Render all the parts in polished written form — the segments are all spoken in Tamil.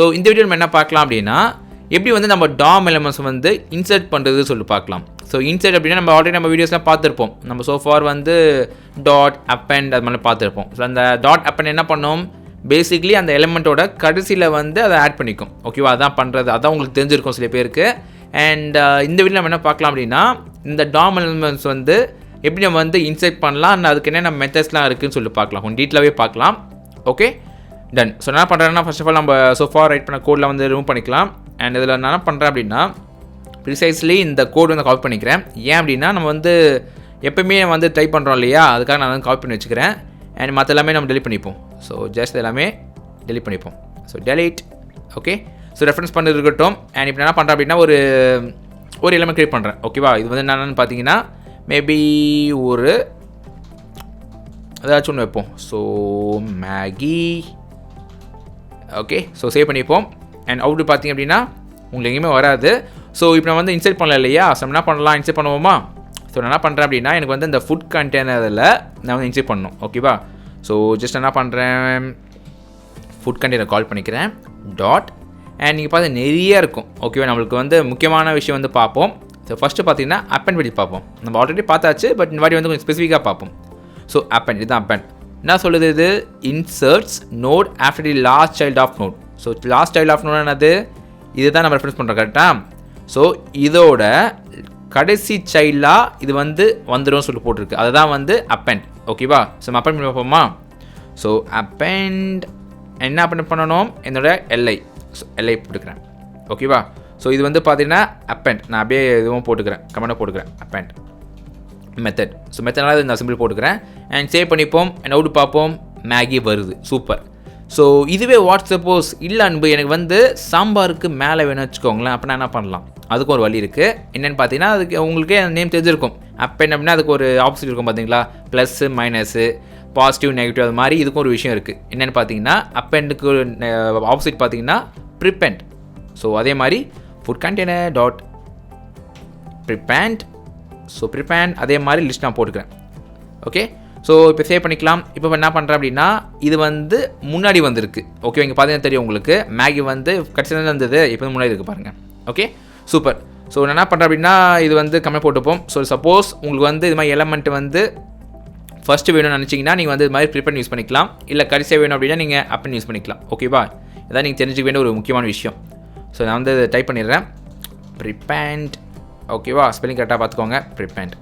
ஸோ இந்த வீடியோ நம்ம என்ன பார்க்கலாம் அப்படின்னா எப்படி வந்து நம்ம DOM எலிமெண்ட்ஸ் வந்து இன்சர்ட் பண்ணுறது சொல்லி பார்க்கலாம். ஸோ இன்சர்ட் அப்படின்னா நம்ம ஆல்ரெடி நம்ம வீடியோஸ்லாம் பார்த்துருப்போம். நம்ம சோஃபார் வந்து டாட் அப்பெண்ட் அது மாதிரி பார்த்துருப்போம். ஸோ அந்த டாட் அப்பெண்ட் என்ன பண்ணோம், பேசிக்லி அந்த எலிமெண்ட்டோட கடைசியில் வந்து அதை ஆட் பண்ணிக்கும். ஓகேவா, அதான் பண்ணுறது, அதான் உங்களுக்கு தெரிஞ்சிருக்கும் சில பேருக்கு. அண்ட் இந்த வீடியோ நம்ம என்ன பார்க்கலாம் அப்படின்னா இந்த DOM எலிமெண்ட்ஸ் வந்து எப்படி நம்ம வந்து இன்சர்ட் பண்ணலாம், அண்ட் அதுக்கு என்னென்ன மெத்தட்ஸ்லாம் இருக்குதுன்னு சொல்லி பார்க்கலாம், கொஞ்சம் டீட்டெயிலாகவே பார்க்கலாம். Okay done. ஸோ என்ன பண்ணுறேன்னா ஃபர்ஸ்ட் ஆஃப் ஆல் நம்ம சோஃபா ரைட் பண்ண கோடில் வந்து ரிமூவ் பண்ணிக்கலாம். அண்ட் இதில் நான் என்ன பண்ணுறேன் அப்படின்னா ப்ரிசைஸ்லி இந்த கோடு வந்து காப்பி பண்ணிக்கிறேன். ஏன் அப்படின்னா நம்ம வந்து எப்போயுமே வந்து டைப் பண்ணுறோம் இல்லையா, அதுக்காக நான் வந்து காப்பி பண்ணி வச்சுக்கிறேன். அண்ட் மற்ற எல்லாமே நம்ம டெலிட் பண்ணிப்போம். ஸோ ஜஸ்ட் எல்லாமே டெலிட் பண்ணிப்போம். So delete. Okay, so reference பண்ணது இருக்கட்டும். அண்ட் இப்போ என்ன பண்ணுறேன் அப்படின்னா ஒரு எலிமெண்ட் க்ரியேட் பண்ணுறேன். ஓகேவா, இது வந்து என்னென்னு பார்த்தீங்கன்னா மேபி ஒரு ஏதாச்சும் ஒன்று வைப்போம். So Maggi. Okay, so save பண்ணிப்போம். அண்ட் அவுட் பார்த்தீங்க அப்படின்னா உங்களுக்கு எங்கேயுமே வராது. ஸோ இப்போ நான் வந்து இன்சர்ட் பண்ணல இல்லையா, ஸோ என்ன பண்ணலாம், இன்சர்ட் பண்ணுவோமா. ஸோ நான் என்ன பண்ணுறேன் அப்படின்னா எனக்கு வந்து இந்த ஃபுட் கண்டெய்னரில் நான் வந்து இன்சர்ட் பண்ணணும். ஓகேவா, ஸோ ஜஸ்ட் என்ன பண்ணுறேன், ஃபுட் கண்டெய்னர் கால் பண்ணிக்கிறேன் டாட். அண்ட் நீங்கள் பார்த்து நிறைய இருக்கும். ஓகேவா, நம்மளுக்கு வந்து முக்கியமான விஷயம் வந்து பார்ப்போம். ஸோ ஃபஸ்ட்டு பார்த்தீங்கன்னா அப்பெண்ட் பற்றி பார்ப்போம். நம்ம ஆல்ரெடி பார்த்தாச்சு, பட் இந்த வாட்டி வந்து கொஞ்சம் ஸ்பெசிஃபிக்காக பார்ப்போம். ஸோ அப்பெண்ட், இதுதான் அப்பெண்ட். என்ன சொல்லுது இது, inserts node after the last child of node. So last child of node என்னது, இதுதான் நம்ம ரெஃபரன்ஸ் பண்ணுறோம் கரெக்டாக. ஸோ இதோட கடைசி சைல்டாக இது வந்து வந்துடும் சொல்லி போட்டிருக்கு, அதுதான் வந்து அப்பெண்ட். ஓகேவா, ஸோ நம்ம அப்பெண்ட் பண்ணி பார்ப்போமா. ஸோ அப்பெண்ட் என்ன அப்பெண்ட் பண்ணணும், என்னோட எல்ஐ. ஸோ எல்ஐ போட்டுக்கிறேன். ஓகேவா, ஸோ இது வந்து பார்த்தீங்கன்னா அப்பெண்ட், நான் அப்படியே இதுவும் போட்டுக்கிறேன், கமெண்டாக போட்டுக்கிறேன் அப்பெண்ட் மெத்தட். ஸோ மெத்தட்னால இந்த சிம்பிள் போட்டுக்கிறேன். அண்ட் சேவ் பண்ணிப்போம். அண்ட் அவுட் பார்ப்போம், மேகி வருது, சூப்பர். ஸோ இதுவே சப்போஸ் இல்லை அன்பு எனக்கு வந்து சாம்பாருக்கு மேலே வேணும்னு வச்சுக்கோங்களேன், அப்படின்னா என்ன பண்ணலாம், அதுக்கும் ஒரு வழி இருக்குது. என்னென்னு பார்த்தீங்கன்னா அதுக்கு உங்களுக்கே நேம் தெரிஞ்சிருக்கும். அப்பெண்ட் அப்படின்னா அதுக்கு ஒரு ஆப்போசிட் இருக்கும் பார்த்தீங்களா, ப்ளஸ்ஸு மைனஸு பாசிட்டிவ் நெகட்டிவ், அது மாதிரி இதுக்கும் ஒரு விஷயம் இருக்குது. என்னென்னு பார்த்தீங்கன்னா அப்பெண்டுக்கு ஆப்போசிட் பார்த்தீங்கன்னா ப்ரிப்பெண்ட். ஸோ அதே மாதிரி ஃபுட் கண்டெய்னர் டாட் ப்ரிப்பெண்ட். ஸோ ப்ரிப்பெண்ட் அதே மாதிரி லிஸ்ட் நான் போட்டுக்கிறேன். ஓகே, ஸோ இப்போ சேவ் பண்ணிக்கலாம். இப்போ என்ன பண்ணுறேன் அப்படின்னா இது வந்து முன்னாடி வந்திருக்கு. ஓகே, இங்கே பார்த்தீங்கன்னா தெரியும் உங்களுக்கு, மேகி வந்து கடைசியில் இருந்தது, இப்போ முன்னாடி இருக்குது பாருங்கள். Okay, super. ஸோ நான் என்ன பண்ணுறேன் அப்படின்னா இது வந்து கமெண்ட் போட்டுப்போம். ஸோ சப்போஸ் உங்களுக்கு வந்து இது மாதிரி எலமெண்ட் வந்து ஃபஸ்ட்டு வேணும்னு நினச்சிங்கன்னா நீங்கள் வந்து இது மாதிரி ப்ரிப்பெண்ட் யூஸ் பண்ணிக்கலாம், இல்லை கடைசியாக வேணும் அப்படின்னா நீங்கள் அப்பெண்ட் யூஸ் பண்ணிக்கலாம். ஓகேவா, இதான் நீங்கள் தெரிஞ்சுக்க வேண்டிய ஒரு முக்கியமான விஷயம். ஸோ நான் வந்து டைப் பண்ணிடுறேன் ப்ரிப்பெண்ட். ஓகேவா, ஸ்பெல்லிங் கரெக்டாக பார்த்துக்கோங்க, ப்ரிப்பெண்ட்.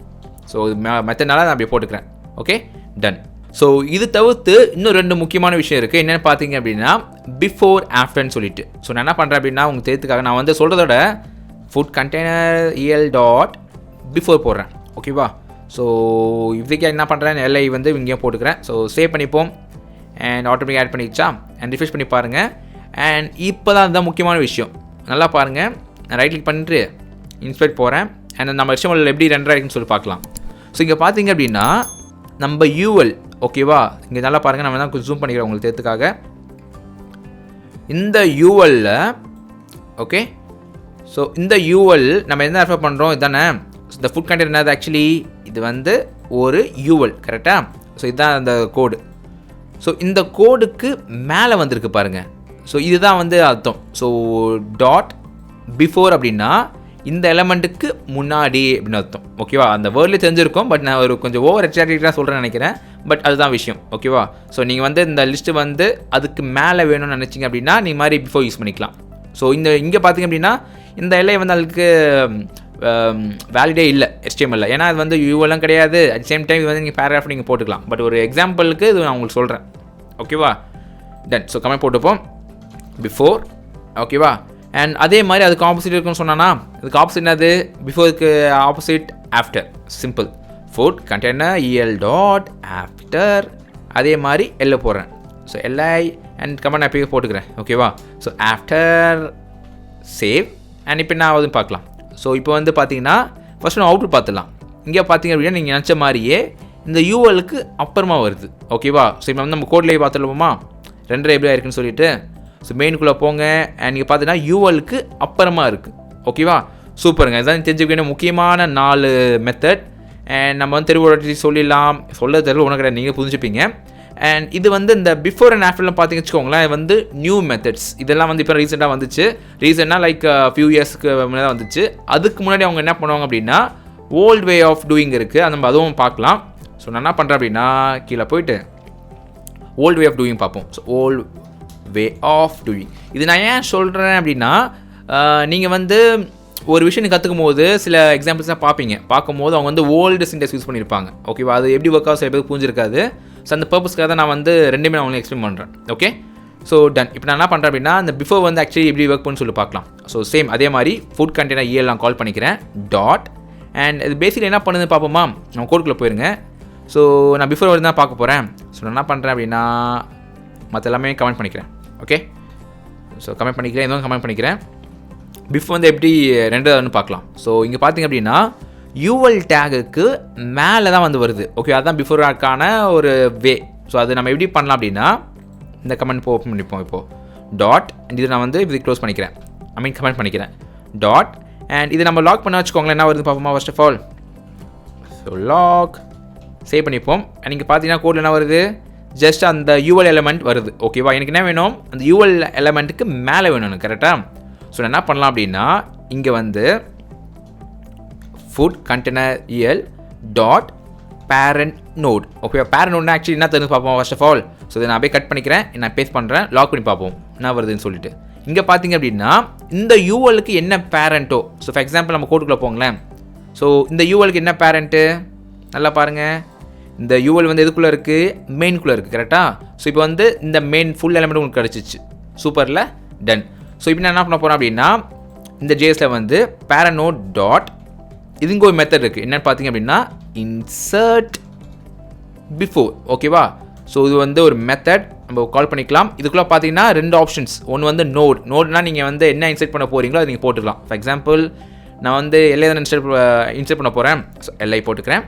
ஸோ இது மெத்தட்னால நான் அப்படியே போட்டுக்கிறேன். Okay done. ஸோ இது தவிர்த்து இன்னும் 2 முக்கியமான விஷயம் இருக்குது. என்னென்னு பார்த்தீங்க அப்படின்னா பிஃபோர் ஆஃப்டர்னு சொல்லிட்டு. ஸோ நான் என்ன பண்ணுறேன் அப்படின்னா உங்களுக்கு தெரியுதுக்காக நான் வந்து சொல்கிறதோட food container EL dot before போடுறேன். ஓகேவா, ஸோ இதுக்கு என்ன பண்ணுறேன், எல்ஐ வந்து இங்கேயும் போட்டுக்கிறேன். ஸோ சேவ் பண்ணிப்போம். அண்ட் ஆட்டோமேட்டிக் ஆட் பண்ணிச்சா, அண்ட் ரிஃப்ரெஷ் பண்ணி பாருங்கள். அண்ட் இப்போ தான் அதுதான் முக்கியமான விஷயம், நல்லா பாருங்கள். நான் ரைட் கிளிக் பண்ணிட்டு இன்ஸ்பெக்ட் போகிறேன். அண்ட் நம்ம HTML எப்படி ரெண்டர் ஆகிடுன்னு சொல்லி பார்க்கலாம். ஸோ இங்கே பார்த்தீங்க அப்படின்னா நம்ம UL. ஓகேவா, இங்கே நல்லா பாருங்கள், நம்ம தான் கொஞ்சம் ஜூம் பண்ணிக்கிறோம் உங்களுக்கு தெரியுதுக்காக. இந்த UL-ல ஓகே, ஸோ இந்த UL நம்ம என்ன ரெஃபர் பண்ணுறோம் இதுதானே. இந்த ஃபுட் கண்டெய்னர் என்னது, ஆக்சுவலி இது வந்து ஒரு UL கரெக்டாக. ஸோ இதுதான் அந்த கோடு. ஸோ இந்த கோடுக்கு மேலே வந்திருக்கு பாருங்கள். ஸோ இதுதான் வந்து அர்த்தம். ஸோ டாட் பிஃபோர் அப்படின்னா இந்த எலமெண்ட்டுக்கு முன்னாடி அப்படின்னு அர்த்தம். ஓகேவா, அந்த வேர்ட்லேயே தெரிஞ்சிருக்கும், பட் நான் ஒரு கொஞ்சம் ஓவர் எக்ஸாக்டாக சொல்கிறேன்னு நினைக்கிறேன். பட் அதுதான் விஷயம். ஓகேவா, ஸோ நீங்கள் வந்து இந்த லிஸ்ட்டு வந்து அதுக்கு மேலே வேணும்னு நினச்சிங்க அப்படின்னா நீங்கள் மாதிரி பிஃபோர் யூஸ் பண்ணிக்கலாம். ஸோ இங்கே பார்த்தீங்க அப்படின்னா இந்த எல்லை வந்து அதுக்கு வேலிடே இல்லை HTML, ஏன்னா அது வந்து UL கிடையாது. அட் சேம் டைம் இது வந்து நீங்கள் பேராகிராஃப் நீங்கள் போட்டுக்கலாம். பட் ஒரு எக்ஸாம்பிளுக்கு இது நான் உங்களுக்கு சொல்கிறேன். ஓகேவா டன். ஸோ கமெண்ட் போட்டுப்போம் பிஃபோர். ஓகேவா, அண்ட் அதே மாதிரி அதுக்கு ஆப்போசிட் இருக்குன்னு சொன்னானா, அதுக்கு ஆப்போசிட் என்னது, பிஃபோருக்கு opposite after. Simple, food container EL dot after. அதே மாதிரி எல்ல போடுறேன். ஸோ எல்ஐ அண்ட் கமெண்ட் நான் இப்போ போட்டுக்கிறேன். ஓகேவா, ஸோ ஆஃப்டர் சேவ். அண்ட் இப்போ என்ன ஆகுதுன்னு பார்க்கலாம். ஸோ இப்போ வந்து பார்த்தீங்கன்னா ஃபஸ்ட்டு நான் அவுட்புட் பார்த்துடலாம். இங்கே பார்த்தீங்க அப்படின்னா நீங்கள் நினச்ச மாதிரியே இந்த UL-க்கு அப்புறமா வருது. ஓகேவா, ஸோ இப்போ வந்து நம்ம கோட்லேயே பார்த்துருப்போமா ரெண்டரை எப்படி இருக்குன்னு சொல்லிட்டு. ஸோ மெயினுக்குள்ளே போங்க. அண்ட் நீங்கள் பார்த்தீங்கன்னா UL-க்கு அப்புறமா இருக்குது. ஓகேவா, சூப்பருங்க. இதுதான் தெரிஞ்சுக்க வேண்டிய முக்கியமான 4 மெத்தட். அண்ட் நம்ம வந்து தெருவோட சொல்லிடலாம், சொல்ல தெருவு உனக்கு கிடையாது, நீங்கள் புரிஞ்சுப்பீங்க. அண்ட் இது வந்து இந்த பிஃபோர் அண்ட் ஆஃப்டர்லாம் பார்த்தீங்கன்னு வச்சுக்கோங்களேன் வந்து நியூ மெத்தட்ஸ் இதெல்லாம் வந்து இப்போ ரீசெண்டாக வந்துச்சு. ரீசெண்டாக லைக் ஃபியூ இயர்ஸ்க்கு முன்னாடி தான் வந்துச்சு. அதுக்கு முன்னாடி அவங்க என்ன பண்ணுவாங்க அப்படின்னா ஓல்டு வே ஆஃப் டூயிங் இருக்குது, அது நம்ம அதுவும் பார்க்கலாம். ஸோ நான் என்ன பண்ணுறேன் அப்படின்னா கீழே போயிட்டு ஓல்டு வே ஆஃப் டூயிங் பார்ப்போம். So old way of doing இது நான் ஏன் சொல்கிறேன் அப்படின்னா நீங்கள் வந்து ஒரு விஷயம் கற்றுக்கும் போது சில எக்ஸாம்பிள்ஸ்லாம் பார்க்கும்போது அவங்க வந்து ஓல்டு சின்டெக்ஸ் யூஸ் பண்ணியிருப்பாங்க. ஓகேவா, அது எப்படி ஒர்க் ஆகும் சில பேருக்கு புரிஞ்சிருக்காது. ஸோ அந்த பர்பஸ்க்காக தான் நான் வந்து ரெண்டுமே நான் உங்களுக்கு எக்ஸ்பிளைன் பண்ணுறேன். Okay, so done. இப்போ நான் என்ன பண்ணுறேன் அப்படின்னா அந்த பிஃபோர் வந்து ஆக்சுவலி எப்படி ஒர்க் பண்ணு சொல்லி பார்க்கலாம். ஸோ சேம் அதே மாதிரி ஃபுட் கண்டெய்னர் EL நான் கால் பண்ணிக்கிறேன் டாட் அண்ட் இது பேசிக்கலி என்ன பண்ணுதுன்னு பார்ப்போமா. நம்ம கோடுக்குள்ளே போயிருங்க. ஸோ நான் பிஃபோர் வந்து தான் பார்க்க போகிறேன். ஸோ நான் என்ன பண்ணுறேன் அப்படின்னா மற்ற எல்லாமே கமெண்ட் பண்ணிக்கிறேன். ஓகே, ஸோ கமெண்ட் பண்ணிக்கிறேன், எதுவும் கமெண்ட் பண்ணிக்கிறேன். பிஃபோர் வந்து எப்படி ரெண்டாவதுன்னு பார்க்கலாம். ஸோ இங்கே பார்த்தீங்க அப்படின்னா UL டேகுக்கு மேலே தான் வந்து வருது. ஓகே, அதுதான் பிஃபோராக்கான ஒரு வே. ஸோ அது நம்ம எப்படி பண்ணலாம் அப்படின்னா இந்த கமெண்ட் ஓப்பன் பண்ணிப்போம். இப்போது டாட் அண்ட் இது நான் வந்து இது க்ளோஸ் பண்ணிக்கிறேன், கமெண்ட் பண்ணிக்கிறேன் டாட் அண்ட் இது நம்ம லாக் பண்ண வச்சுக்கோங்களேன். என்ன வருது பார்ப்போமா first of all. So log save பண்ணிப்போம். அண்ட் இங்கே பார்த்தீங்கன்னா கோடில் என்ன வருது, ஜஸ்ட் அந்த UL எலமெண்ட் வருது. ஓகேவா, எனக்கு என்ன வேணும், அந்த UL எலமெண்ட்டுக்கு மேலே வேணும் எனக்கு. கரெக்டாக. ஸோ நான் என்ன பண்ணலாம் அப்படின்னா இங்கே வந்து food container EL dot parent node. Okay, parent நோட்னா ஆக்சுவலி என்ன தெரிஞ்சு பார்ப்போம் ஃபர்ஸ்ட் ஆஃப் ஆல். ஸோ இதை நான் அப்படியே கட் பண்ணிக்கிறேன், நான் பேஸ்ட் பண்ணுறேன், லாக் பண்ணி பார்ப்போம் என்ன வருதுன்னு சொல்லிட்டு. இங்கே பார்த்தீங்க அப்படின்னா இந்த ULக்கு என்ன பேரண்ட்டோ. ஸோ ஃபார் எக்ஸாம்பிள் நம்ம கோடுக்குள்ளே போங்களேன். ஸோ இந்த ULக்கு என்ன பேரண்ட்டு நல்லா பாருங்கள். இந்த UL வந்து எதுக்குள்ளே இருக்குது, மெயின்குள்ளே இருக்குது. கரெக்டாக. ஸோ இப்போ வந்து இந்த மெயின் ஃபுல் எலமெண்ட் உங்களுக்கு கிடச்சிச்சு. சூப்பரில், டன். ஸோ இப்போ நான் என்ன பண்ண போகிறேன் அப்படின்னா இந்த ஜேஎஸில் வந்து பேரண்ட் நோட் டாட் இதுங்க ஒரு மெத்தட் இருக்குது. என்னென்னு பார்த்தீங்க அப்படின்னா இன்சர்ட் பிஃபோர். ஓகேவா, ஸோ இது வந்து ஒரு மெத்தட் நம்ம கால் பண்ணிக்கலாம். இதுக்குள்ளே பார்த்தீங்கன்னா ரெண்டு ஆப்ஷன்ஸ். ஒன்று வந்து நோட்னா நீங்கள் வந்து என்ன இன்சர்ட் பண்ண போகிறீங்களோ அதை நீங்கள் போட்டுக்கலாம். ஃபார் எக்ஸாம்பிள் நான் வந்து LI தான் இன்சர்ட் பண்ண போகிறேன். ஸோ LI போட்டுக்கிறேன்.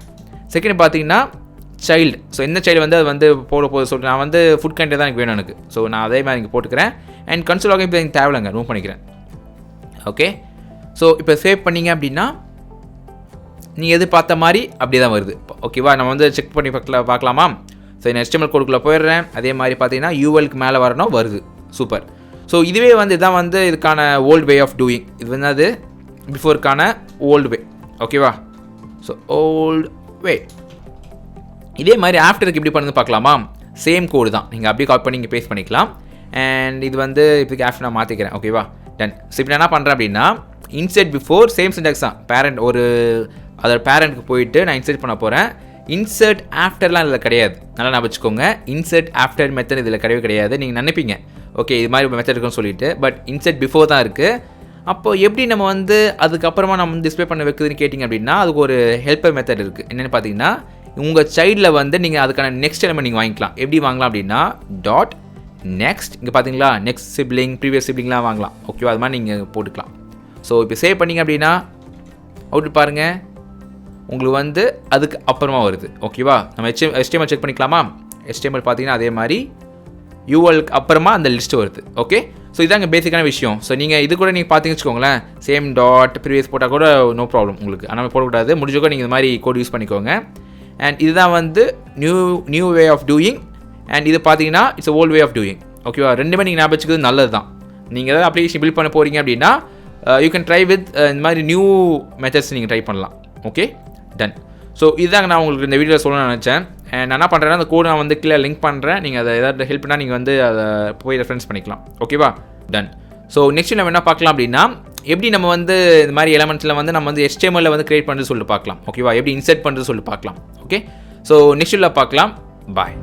செகண்ட் பார்த்தீங்கன்னா சைல்டு. ஸோ எந்த சைல்டு வந்து அது வந்து போட போது சொல்லிட்டு நான் வந்து ஃபுட் கண்டெய்னர் தான் எனக்கு வேணும் எனக்கு. ஸோ நான் அதே மாதிரி இங்கே போட்டுக்கிறேன். அண்ட் கன்சோல் லாகின் இப்போ எனக்கு தேவையில்லைங்க, ரூம் பண்ணிக்கிறேன். ஓகே, ஸோ இப்போ சேவ் பண்ணிங்க அப்படின்னா நீங்கள் எது பார்த்த மாதிரி அப்படியே தான் வருது. ஓகேவா, நம்ம வந்து செக் பண்ணி பார்க்கலாமா. ஸோ நான் HTML கோடுக்குள்ளே போயிடுறேன். அதே மாதிரி பார்த்தீங்கன்னா ULக்கு மேலே வரணும் வருது. சூப்பர். ஸோ இதுவே வந்து இதான் வந்து இதுக்கான ஓல்டு வே ஆஃப் டூயிங். இது வந்து அது பிஃபோருக்கான ஓல்டு வே. ஓகேவா, ஸோ ஓல்டு வே. இதே மாதிரி ஆஃப்டருக்கு எப்படி பண்ணுறது பார்க்கலாமா. சேம் கோடு தான், நீங்கள் அப்படியே காப்பி பண்ணி இங்கே பேஸ்ட் பண்ணிக்கலாம். அண்ட் இது வந்து இப்போக்கு ஆஃப்டர் நான் மாற்றிக்கிறேன். ஓகேவா, டன். ஸோ இப்போ என்ன பண்ணுறேன் அப்படின்னா இன்சர்ட் பிஃபோர் சேம் சின்டாக்ஸ் தான். பேரண்ட் ஒரு அதோட பேரண்ட்டுக்கு போயிட்டு நான் இன்சர்ட் பண்ண போகிறேன். இன்சர்ட் ஆஃப்டர்லாம் இதில் கிடையாது, நல்லா நான் வச்சுக்கோங்க. இன்சர்ட் ஆஃப்டர் மெத்தட் இதில் கிடையவே கிடையாது. நீங்கள் நினைப்பீங்க ஓகே இது மாதிரி மெத்தட் இருக்குன்னு சொல்லிட்டு, பட் இன்சர்ட் பிஃபோர் தான் இருக்குது. அப்போ எப்படி நம்ம வந்து அதுக்கப்புறமா நம்ம வந்து டிஸ்பிளே பண்ண வைக்குதுன்னு கேட்டிங்க அப்படின்னா அதுக்கு ஒரு ஹெல்ப்பர் மெத்தட் இருக்குது. என்னென்னு பார்த்தீங்கன்னா உங்கள் சைல்டில் வந்து நீங்கள் அதுக்கான நெக்ஸ்ட் எலிமெண்ட் நீங்கள் வாங்கிக்கலாம். எப்படி வாங்கலாம் அப்படின்னா டாட் நெக்ஸ்ட். இங்கே பார்த்தீங்களா நெக்ஸ்ட் சிப்ளிங் ப்ரீவியஸ் சிப்ளிங்லாம் வாங்கலாம். ஓகேவா, அது மாதிரி நீங்கள் போட்டுக்கலாம். ஸோ இப்போ சேவ் பண்ணிங்க அப்படின்னா அவுட் பாருங்கள் உங்களுக்கு வந்து அதுக்கு அப்புறமா வருது. ஓகேவா, நம்ம HTML செக் பண்ணிக்கலாமா. HTML பார்த்தீங்கன்னா அதே மாதிரி ULக்கு அப்புறமா அந்த லிஸ்ட்டு வருது. ஓகே, ஸோ இதாங்க பேசிக்கான விஷயம். ஸோ நீங்கள் இது கூட நீங்கள் பார்த்தீங்கன்னு வச்சுக்கோங்களேன் சேம் டாட் ப்ரீவியஸ் போட்டால் கூட நோ ப்ராப்ளம் உங்களுக்கு. ஆனால் போடக்கூடாது, முடிஞ்சக்கோ நீங்கள் இந்த மாதிரி கோட் யூஸ் பண்ணிக்கோங்க. அண்ட் இதுதான் வந்து new way of doing. And இது பார்த்தீங்கன்னா it's old way of doing. ஓகேவா, ரெண்டுமே நீங்கள் ஞாபகம் வச்சுக்கிறது நல்லது தான். நீங்கள் ஏதாவது அப்ளிகேஷன் பில்ட் பண்ண போகிறீங்க அப்படின்னா யூ கேன் ட்ரை வித் இந்த மாதிரி நியூ மெத்தட்ஸ் நீங்கள் ட்ரை பண்ணலாம். Okay, done. ஸோ இதுதாங்க நான் உங்களுக்கு இந்த வீடியோவில் சொல்லணும்னு நினச்சேன். அண்ட் நான் என்ன பண்ணுறேன்னா அந்த கோட் நான் வந்து கீழே லிங்க் பண்ணுறேன். நீங்கள் அதை ஏதாவது ஹெல்ப் பண்ணால் நீங்கள் வந்து அதை போய் ரெஃபரன்ஸ் பண்ணிக்கலாம். ஓகேவா, டன். ஸோ நெக்ஸ்ட் நம்ம என்ன பார்க்கலாம் அப்படின்னா எப்படி நம்ம வந்து இந்த மாதிரி எலமெண்ட்ஸில் வந்து நம்ம வந்து HTML வந்து கிரியேட் பண்ணுறது சொல்லிட்டு பார்க்கலாம். ஓகேவா, எப்படி இன்சர்ட் பண்ணுறது சொல்லிட்டு பார்க்கலாம். ஓகே, ஸோ நெக்ஸ்ட் வீடியோவில் பார்க்கலாம். பாய்.